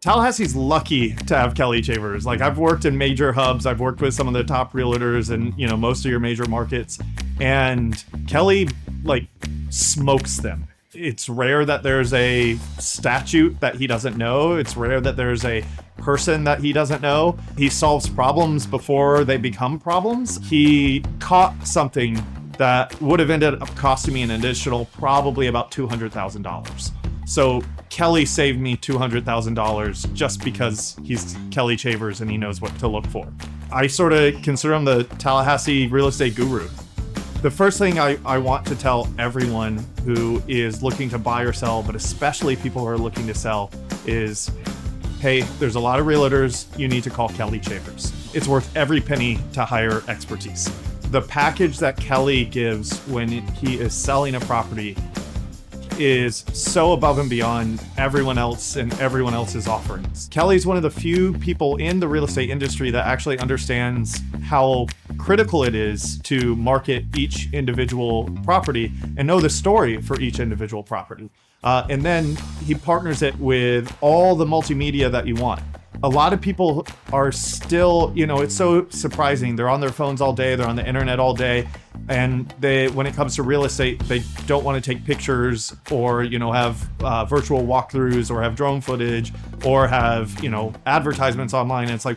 Tallahassee's lucky to have Kelly Chavers. Like, I've worked in major hubs. I've worked with some of the top realtors and, most of your major markets. And Kelly, smokes them. It's rare that there's a statute that he doesn't know. It's rare that there's a person that he doesn't know. He solves problems before they become problems. He caught something that would have ended up costing me an additional probably about $200,000. So Kelly saved me $200,000 just because he's Kelly Chavers and he knows what to look for. I sort of consider him the Tallahassee real estate guru. The first thing I want to tell everyone who is looking to buy or sell, but especially people who are looking to sell, is, hey, there's a lot of realtors. You need to call Kelly Chavers. It's worth every penny to hire expertise. The package that Kelly gives when he is selling a property is so above and beyond everyone else and everyone else's offerings. Kelly's one of the few people in the real estate industry that actually understands how critical it is to market each individual property and know the story for each individual property. And then he partners it with all the multimedia that you want. A lot of people are still, it's so surprising. They're on their phones all day. They're on the internet all day. And when it comes to real estate, they don't want to take pictures or, have virtual walkthroughs or have drone footage or have, advertisements online. And it's like,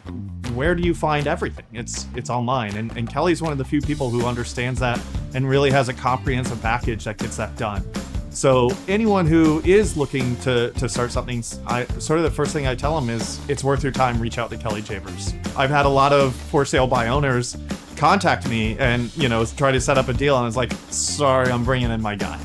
where do you find everything? It's online. And Kelly's one of the few people who understands that and really has a comprehensive package that gets that done. So anyone who is looking to start something, sort of the first thing I tell them is, it's worth your time, reach out to Kelly Chavers. I've had a lot of for sale by owners contact me and, try to set up a deal. And it's like, sorry, I'm bringing in my guy.